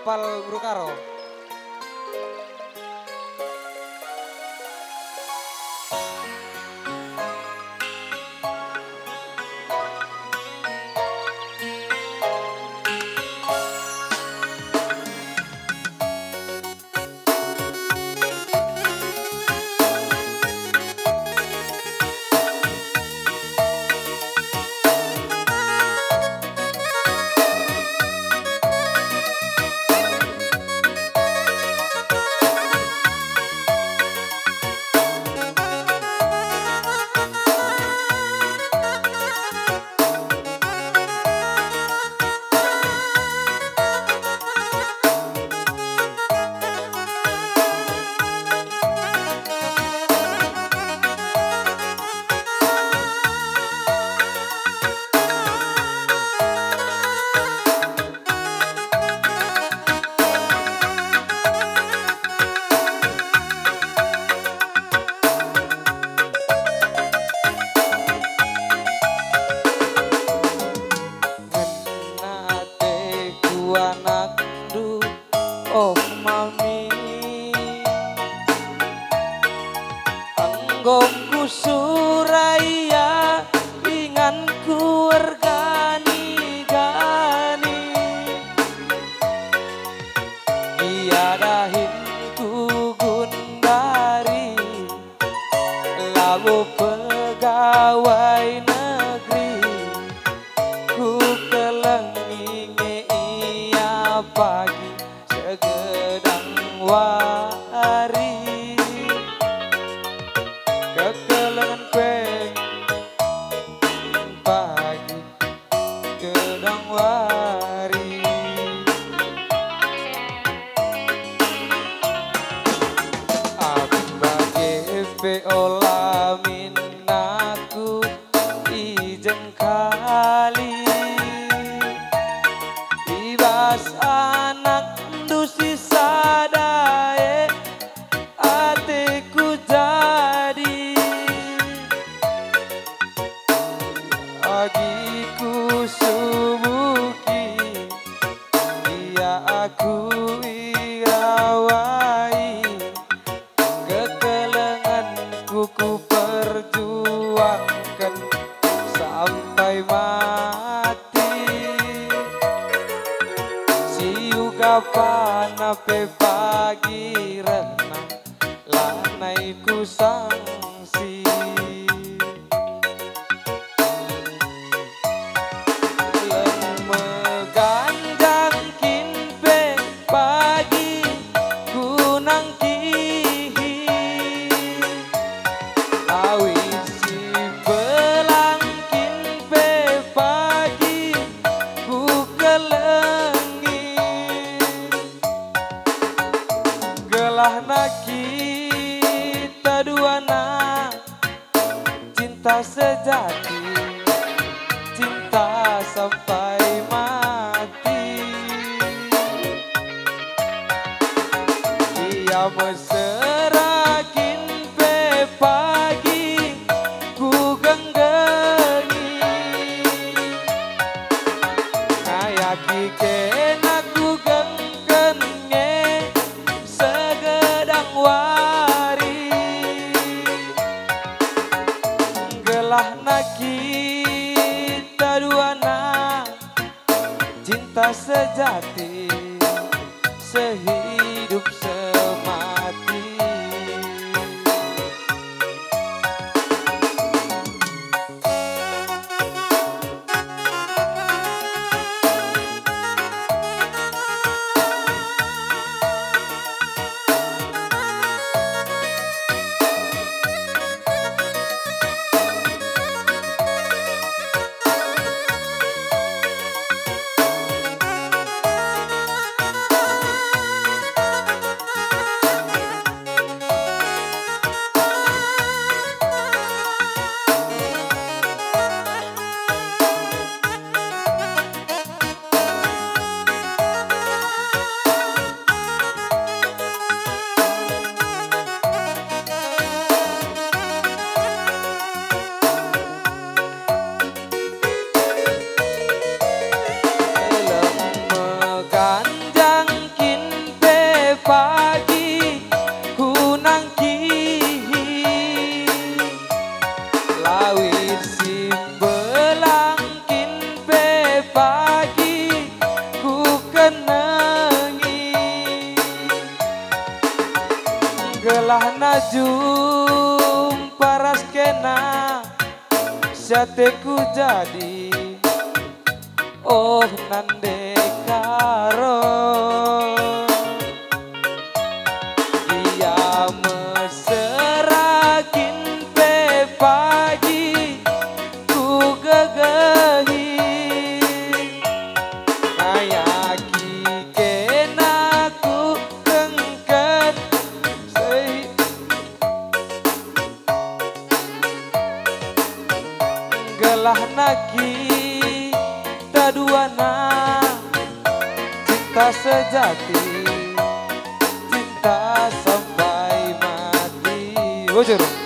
apal Bro Karo. Oh mami anggongku suraya inganku wergani-gani tiadahin ku gundari lalu pegawai negeri ku kelenginge iya pagi segedang wari kekelengan peng pagi gedang wari abage peolamin aku ijeng kali ibas anak dusi sadae atiku jadi agiku subuki dia aku irawai kekelenganku ku perjuangkan sampai mati siu kapan ape pagi renang lanai ku sangsi meganjang kinpe pagi ku nangkihi awi si belangkin pe pagi ku kelengi gelah na kita duana cinta sejati cinta sampai mati dia meserakin pe pagi ku genggengi ngayaki kena ku gengkenye segedang wari gelah na kita duana cinta sejati sehidup semati jumpa raskena sateku jadi oh nande karo dia meserakin pe pagi ku gegehi ngayaki kenaku kengket sei gelah nagi taduana cinta sejati cinta sampai mati. Bocor.